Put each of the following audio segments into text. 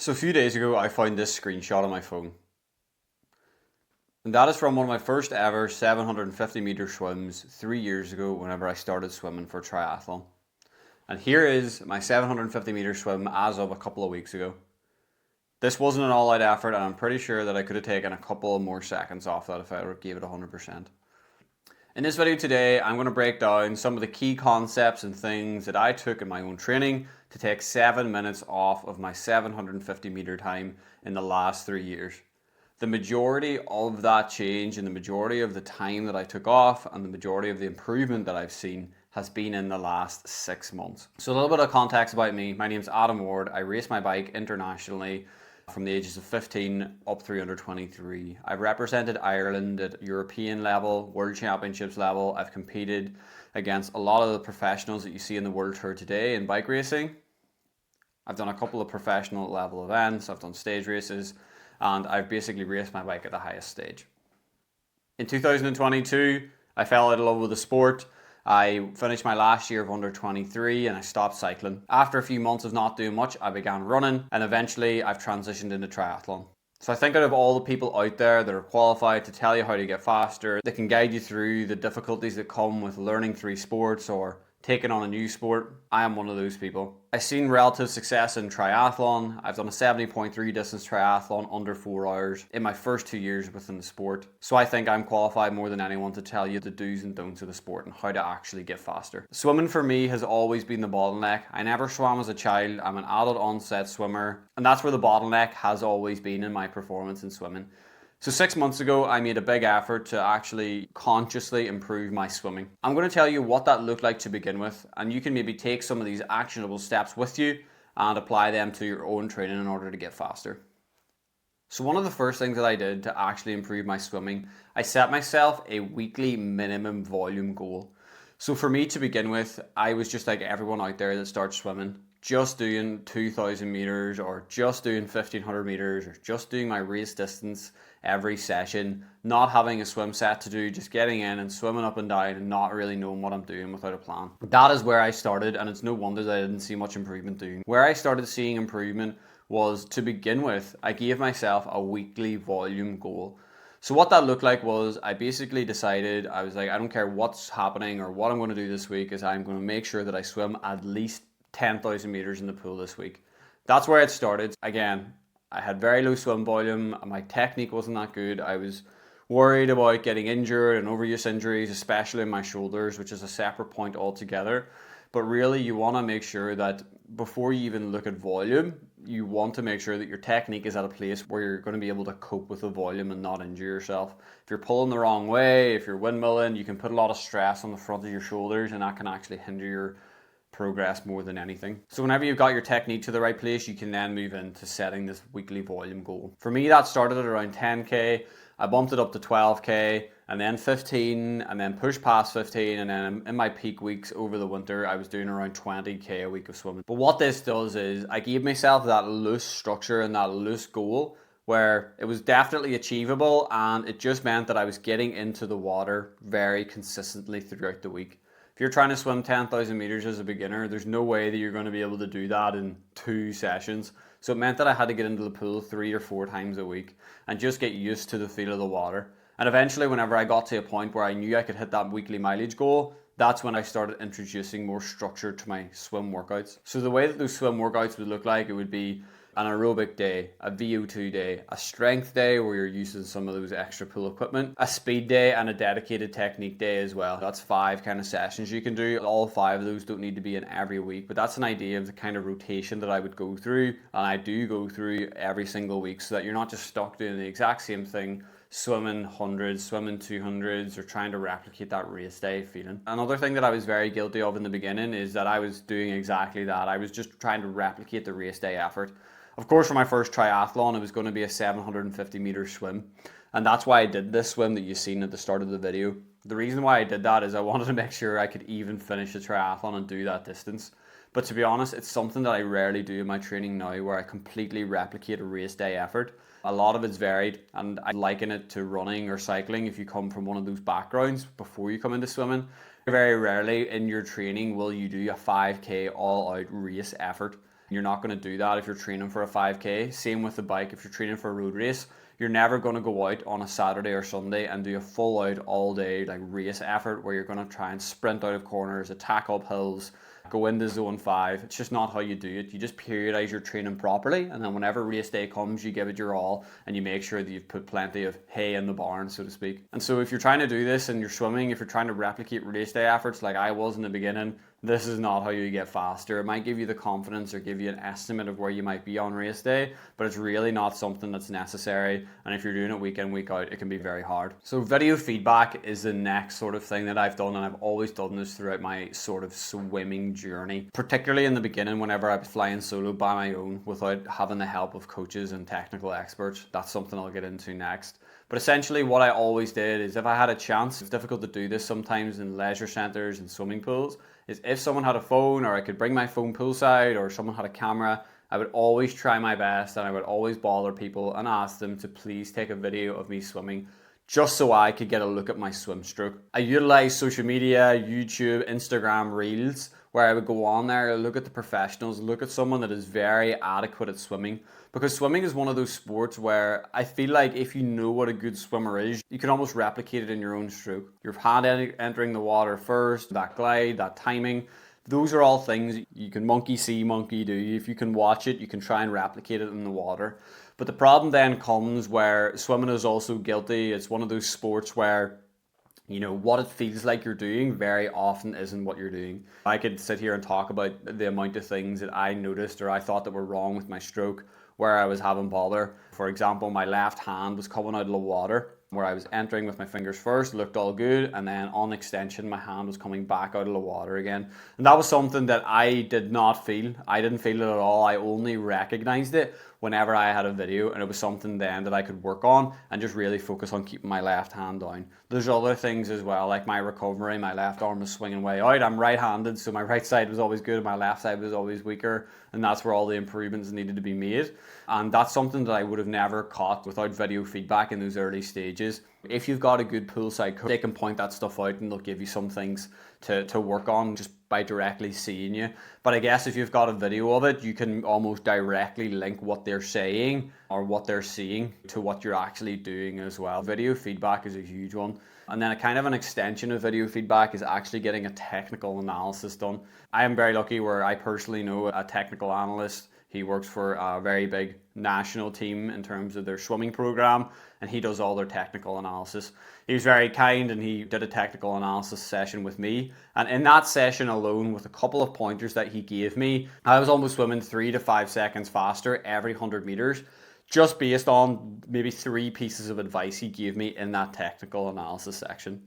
So a few days ago, I found this screenshot on my phone. And that is from one of my first ever 750 meter swims 3 years ago whenever I started swimming for triathlon. And here is my 750 meter swim as of a couple of weeks ago. This wasn't an all-out effort, and I'm pretty sure that I could have taken a couple more seconds off that if I gave it 100%. In this video today, I'm going to break down some of the key concepts and things that I took in my own training to take 7 minutes off of my 750 meter time in the last 3 years. The majority of that change and the majority of the time that I took off and the majority of the improvement that I've seen has been in the last 6 months. So a little bit of context about me. My name's Adam Ward. I race my bike internationally from the ages of 15 up through under 23. I've represented Ireland at European level, World Championships level. I've competed against a lot of the professionals that you see in the World Tour today in bike racing. I've done a couple of professional level events. I've done stage races. And I've basically raced my bike at the highest stage. In 2022, I fell out of love with the sport. I finished my last year of under 23 and I stopped cycling. After a few months of not doing much, I began running, and eventually I've transitioned into triathlon. So I think out of all the people out there that are qualified to tell you how to get faster, that can guide you through the difficulties that come with learning 3 sports or taking on a new sport, I am one of those people. I've seen relative success in triathlon. I've done a 70.3 distance triathlon under 4 hours in my first 2 years within the sport. So I think I'm qualified more than anyone to tell you the do's and don'ts of the sport and how to actually get faster. Swimming for me has always been the bottleneck. I never swam as a child. I'm an adult-onset swimmer, and that's where the bottleneck has always been in my performance in swimming. So 6 months ago, I made a big effort to actually consciously improve my swimming. I'm going to tell you what that looked like to begin with, and you can maybe take some of these actionable steps with you and apply them to your own training in order to get faster. So one of the first things that I did to actually improve my swimming, I set myself a weekly minimum volume goal. So for me to begin with, I was just like everyone out there that starts swimming, just doing 2,000 meters or just doing 1,500 meters or just doing my race distance every session, not having a swim set to do, just getting in and swimming up and down and not really knowing what I'm doing without a plan. That is where I started, and it's no wonder that I didn't see much improvement doing. Where I started seeing improvement was, to begin with, I gave myself a weekly volume goal. So what that looked like was I basically decided, I was like, I don't care what's happening or what I'm going to do this week, is I'm going to make sure that I swim at least 10,000 meters in the pool this week. That's where it started. Again, I had very low swim volume. My technique wasn't that good. I was worried about getting injured and overuse injuries, especially in my shoulders, which is a separate point altogether. But really, you want to make sure that before you even look at volume, you want to make sure that your technique is at a place where you're going to be able to cope with the volume and not injure yourself. If you're pulling the wrong way, if you're windmilling, you can put a lot of stress on the front of your shoulders, and that can actually hinder your progress more than anything. So whenever you've got your technique to the right place, you can then move into setting this weekly volume goal. For me, that started at around 10k. I bumped it up to 12k and then 15 and then pushed past 15, and then in my peak weeks over the winter, I was doing around 20k a week of swimming. But what this does is I gave myself that loose structure and that loose goal where it was definitely achievable, and it just meant that I was getting into the water very consistently throughout the week. If you're trying to swim 10,000 meters as a beginner, there's no way that you're going to be able to do that in 2 sessions. So it meant that I had to get into the pool 3 or 4 times a week and just get used to the feel of the water. And eventually, whenever I got to a point where I knew I could hit that weekly mileage goal, that's when I started introducing more structure to my swim workouts. So the way that those swim workouts would look like, it would be an aerobic day, a VO2 day, a strength day where you're using some of those extra pool equipment, a speed day, and a dedicated technique day as well. That's 5 kind of sessions you can do. All 5 of those don't need to be in every week, but that's an idea of the kind of rotation that I would go through, and I do go through every single week, so that you're not just stuck doing the exact same thing, swimming hundreds, swimming 200s, or trying to replicate that race day feeling. Another thing that I was very guilty of in the beginning is that I was doing exactly that. I was just trying to replicate the race day effort. Of course, for my first triathlon, it was going to be a 750 meter swim. And that's why I did this swim that you've seen at the start of the video. The reason why I did that is I wanted to make sure I could even finish the triathlon and do that distance. But to be honest, it's something that I rarely do in my training now, where I completely replicate a race day effort. A lot of it's varied, and I liken it to running or cycling if you come from one of those backgrounds before you come into swimming. Very rarely in your training will you do a 5k all-out race effort. You're not going to do that if you're training for a 5K. Same with the bike. If you're training for a road race, you're never going to go out on a Saturday or Sunday and do a full out all day like race effort where you're going to try and sprint out of corners, attack up hills, go into zone 5. It's just not how you do it. You just periodize your training properly, and then whenever race day comes, you give it your all and you make sure that you've put plenty of hay in the barn, so to speak. And so if you're trying to do this and you're swimming, if you're trying to replicate race day efforts like I was in the beginning, this is not how you get faster. It might give you the confidence or give you an estimate of where you might be on race day, but it's really not something that's necessary. And if you're doing it week in, week out, it can be very hard. So video feedback is the next sort of thing that I've done, and I've always done this throughout my sort of swimming journey, particularly in the beginning whenever I was flying solo by my own without having the help of coaches and technical experts. That's something I'll get into next. But essentially what I always did is if I had a chance, it's difficult to do this sometimes in leisure centres and swimming pools, is if someone had a phone or I could bring my phone poolside or someone had a camera, I would always try my best and I would always bother people and ask them to please take a video of me swimming just so I could get a look at my swim stroke. I utilise social media, YouTube, Instagram, Reels, where I would go on there, look at the professionals, look at someone that is very adequate at swimming. Because swimming is one of those sports where I feel like if you know what a good swimmer is, you can almost replicate it in your own stroke. Your hand entering the water first, that glide, that timing, those are all things you can monkey see, monkey do. If you can watch it, you can try and replicate it in the water. But the problem then comes where swimming is also guilty. It's one of those sports where what it feels like you're doing very often isn't what you're doing. I could sit here and talk about the amount of things that I noticed or I thought that were wrong with my stroke where I was having bother. For example, my left hand was coming out of the water where I was entering with my fingers first, looked all good, and then on extension my hand was coming back out of the water again. And that was something that I did not feel. I didn't feel it at all. I only recognized it whenever I had a video, and it was something then that I could work on and just really focus on keeping my left hand down. There's other things as well, like my recovery. My left arm was swinging way out. I'm right-handed, so my right side was always good, my left side was always weaker, and that's where all the improvements needed to be made. And that's something that I would have never caught without video feedback in those early stages. If you've got a good poolside coach, they can point that stuff out and they'll give you some things to work on just by directly seeing you. But I guess if you've got a video of it, you can almost directly link what they're saying or what they're seeing to what you're actually doing as well. Video feedback is a huge one. And then a kind of an extension of video feedback is actually getting a technical analysis done. I am very lucky where I personally know a technical analyst. He works for a very big national team in terms of their swimming program, and he does all their technical analysis. He was very kind and he did a technical analysis session with me. And in that session alone, with a couple of pointers that he gave me, I was almost swimming 3 to 5 seconds faster every 100 meters, just based on maybe 3 pieces of advice he gave me in that technical analysis section.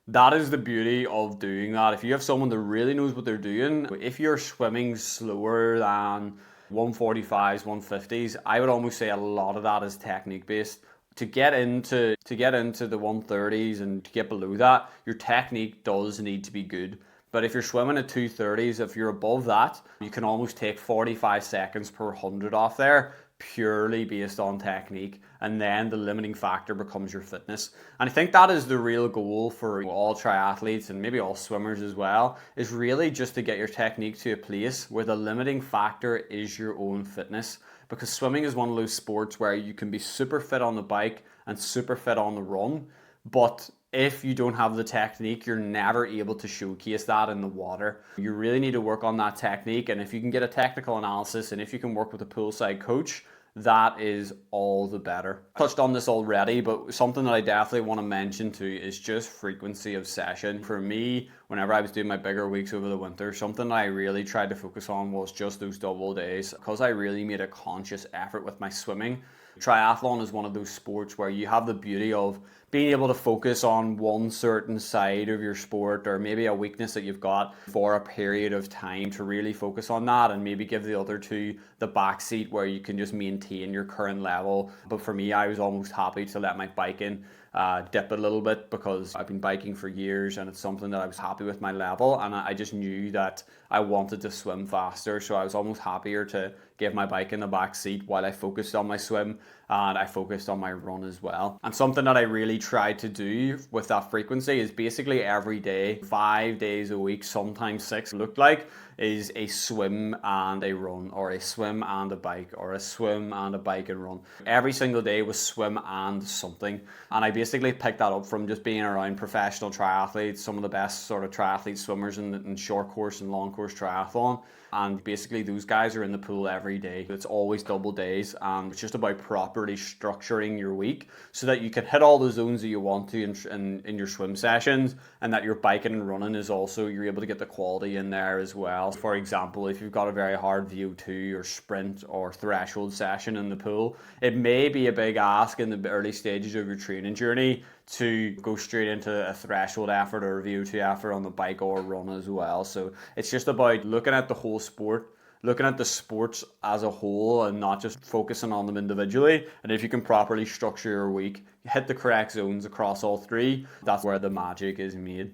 That is the beauty of doing that. If you have someone that really knows what they're doing, if you're swimming slower than 145s, 150s, I would almost say a lot of that is technique based. To get into the 130s and to get below that, your technique does need to be good. But if you're swimming at 230s, if you're above that, you can almost take 45 seconds per 100 off there, purely based on technique, and then the limiting factor becomes your fitness. And I think that is the real goal for all triathletes and maybe all swimmers as well, is really just to get your technique to a place where the limiting factor is your own fitness. Because swimming is one of those sports where you can be super fit on the bike and super fit on the run, but if you don't have the technique, you're never able to showcase that in the water. You really need to work on that technique, and if you can get a technical analysis and if you can work with a poolside coach, that is all the better. I touched on this already, but something that I definitely want to mention too is just frequency of session. For me, whenever I was doing my bigger weeks over the winter, something that I really tried to focus on was just those double days, because I really made a conscious effort with my swimming. Triathlon is one of those sports where you have the beauty of being able to focus on one certain side of your sport, or maybe a weakness that you've got for a period of time, to really focus on that and maybe give the other two the backseat where you can just maintain your current level. But for me, I was almost happy to let my biking dip a little bit, because I've been biking for years and it's something that I was happy with my level, and I just knew that I wanted to swim faster, so I was almost happier to gave my bike in the back seat while I focused on my swim and I focused on my run as well. And something that I really tried to do with that frequency is basically every day, 5 days a week, sometimes 6 looked like, is a swim and a run, or a swim and a bike, or a swim and a bike and run. Every single day was swim and something. And I basically picked that up from just being around professional triathletes, some of the best sort of triathlete swimmers in short course and long course triathlon. And basically those guys are in the pool every day. It's always double days, and it's just about properly structuring your week so that you can hit all the zones that you want to in your swim sessions, and that your biking and running is also, you're able to get the quality in there as well. For example, if you've got a very hard VO2 or sprint or threshold session in the pool, it may be a big ask in the early stages of your training journey to go straight into a threshold effort or a VO2 effort on the bike or run as well. So it's just about looking at the whole sport, looking at the sports as a whole and not just focusing on them individually. And if you can properly structure your week, hit the correct zones across all three, that's where the magic is made.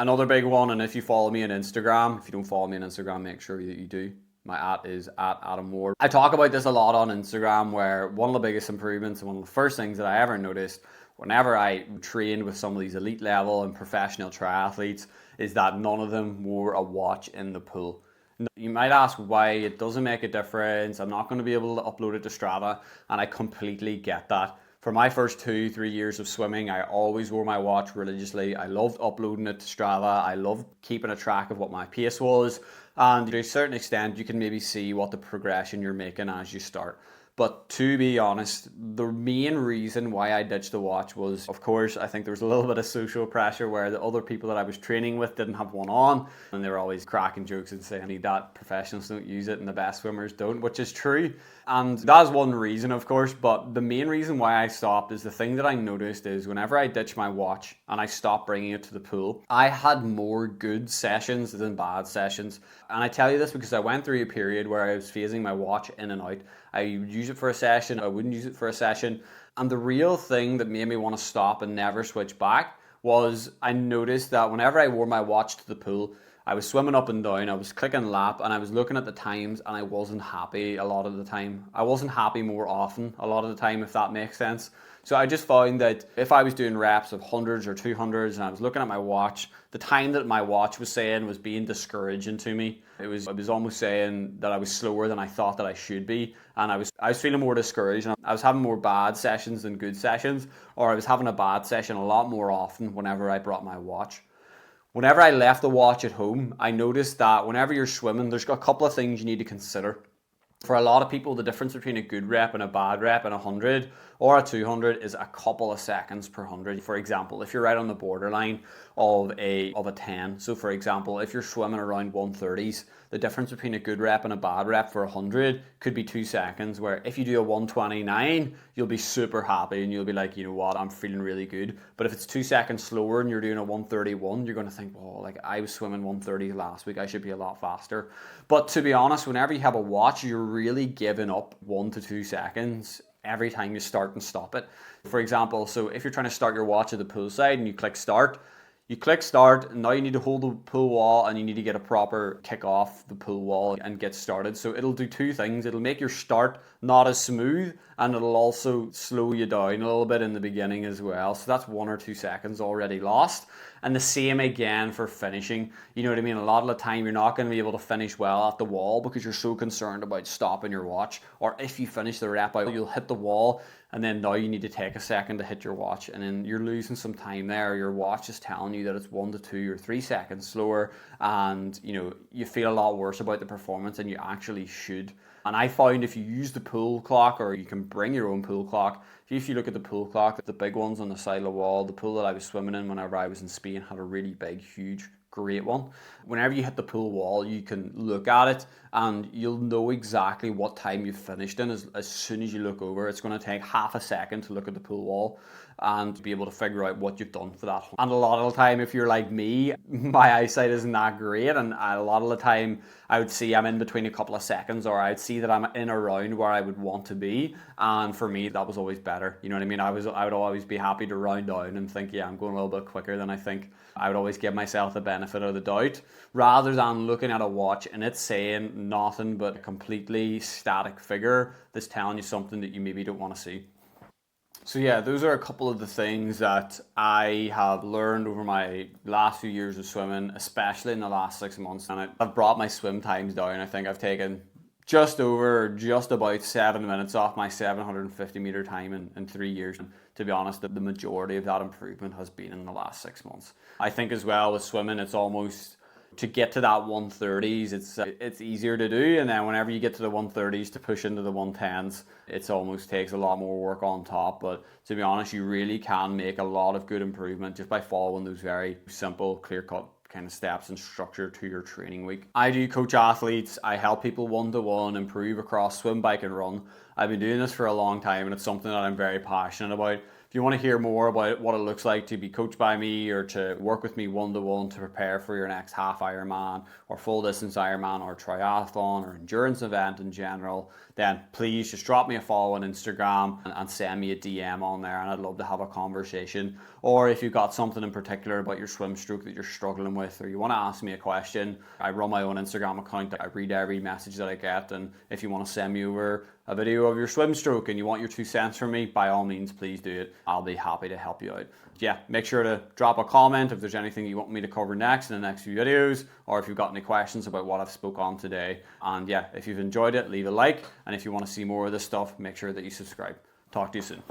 Another big one, and if you follow me on Instagram, if you don't follow me on Instagram, make sure that you do. My @ is @AdamWard. I talk about this a lot on Instagram, where one of the biggest improvements and one of the first things that I ever noticed whenever I trained with some of these elite level and professional triathletes is that none of them wore a watch in the pool. You might ask why. It doesn't make a difference. I'm not going to be able to upload it to Strava, and I completely get that. For my first 2-3 years of swimming, I always wore my watch religiously. I loved uploading it to Strava. I loved keeping a track of what my pace was. And to a certain extent, you can maybe see what the progression you're making as you start. But to be honest, the main reason why I ditched the watch was, of course, I think there was a little bit of social pressure where the other people that I was training with didn't have one on, and they were always cracking jokes and saying, "I need that, professionals don't use it and the best swimmers don't," which is true. And that's one reason, of course, but the main reason why I stopped is the thing that I noticed is whenever I ditched my watch and I stopped bringing it to the pool, I had more good sessions than bad sessions. And I tell you this because I went through a period where I was phasing my watch in and out. I would use it for a session, I wouldn't use it for a session. And the real thing that made me want to stop and never switch back was I noticed that whenever I wore my watch to the pool, I was swimming up and down, I was clicking lap, and I was looking at the times, and I wasn't happy a lot of the time. I wasn't happy more often a lot of the time, if that makes sense. So I just found that if I was doing reps of 100s or 200s and I was looking at my watch, the time that my watch was saying was being discouraging to me. It was almost saying that I was slower than I thought that I should be, and I was feeling more discouraged, and I was having more bad sessions than good sessions, or I was having a bad session a lot more often whenever I brought my watch. Whenever I left the watch at home, I noticed that whenever you're swimming, there's a couple of things you need to consider. For a lot of people, the difference between a good rep and a bad rep in 100 or a 200 is a couple of seconds per 100. For example, if you're right on the borderline of a 10. So for example, if you're swimming around 130s, the difference between a good rep and a bad rep for 100 could be 2 seconds, where if you do a 129, you'll be super happy and you'll be like, you know what, I'm feeling really good. But if it's 2 seconds slower and you're doing a 131, you're going to think, well, like I was swimming 130 last week, I should be a lot faster. But to be honest, whenever you have a watch, you're really giving up 1 to 2 seconds every time you start and stop it. For example, so if you're trying to start your watch at the poolside and you click start, and now you need to hold the pool wall and you need to get a proper kick off the pool wall and get started. So it'll do two things. It'll make your start not as smooth, and it'll also slow you down a little bit in the beginning as well. So that's 1 or 2 seconds already lost. And the same again for finishing. You know what I mean? A lot of the time you're not going to be able to finish well at the wall because you're so concerned about stopping your watch. Or if you finish the rep out, you'll hit the wall, and then now you need to take a second to hit your watch, and then you're losing some time there. Your watch is telling you that it's 1 to 2 or 3 seconds slower, and you feel a lot worse about the performance than you actually should. And I found if you use the pool clock, or you can bring your own pool clock, if you look at the pool clock, the big ones on the side of the wall, the pool that I was swimming in whenever I was in Spain had a really big, huge, great one. Whenever you hit the pool wall, you can look at it and you'll know exactly what time you've finished in as soon as you look over. It's going to take half a second to look at the pool wall and be able to figure out what you've done for that. And a lot of the time, if you're like me, my eyesight isn't that great, and a lot of the time I would see I'm in between a couple of seconds, or I'd see that I'm in around where I would want to be. And for me, that was always better. You know what I mean? I would always be happy to round down and think, yeah, I'm going a little bit quicker than I think. I would always give myself the benefit of the doubt rather than looking at a watch and it's saying nothing but a completely static figure that's telling you something that you maybe don't want to see. So yeah, those are a couple of the things that I have learned over my last few years of swimming, especially in the last 6 months. And I've brought my swim times down. I think I've taken just about 7 minutes off my 750 meter time in 3 years. And to be honest, the majority of that improvement has been in the last 6 months. I think as well with swimming, it's almost to get to that 130s, it's easier to do, and then whenever you get to the 130s to push into the 110s, it almost takes a lot more work on top. But to be honest, you really can make a lot of good improvement just by following those very simple, clear-cut kind of steps and structure to your training week. I do coach athletes. I help people one-to-one improve across swim, bike, and run. I've been doing this for a long time, and it's something that I'm very passionate about. If you want to hear more about what it looks like to be coached by me or to work with me one-to-one to prepare for your next half Ironman or full distance Ironman or triathlon or endurance event in general, then please just drop me a follow on Instagram and send me a DM on there, and I'd love to have a conversation. Or if you've got something in particular about your swim stroke that you're struggling with, or you want to ask me a question, I run my own Instagram account. I read every message that I get, and if you want to send me over a video of your swim stroke and you want your 2 cents from me, by all means, please do it. I'll be happy to help you out. Yeah, make sure to drop a comment if there's anything you want me to cover next in the next few videos, or if you've got any questions about what I've spoke on today. And yeah, if you've enjoyed it, leave a like. And if you want to see more of this stuff, make sure that you subscribe. Talk to you soon.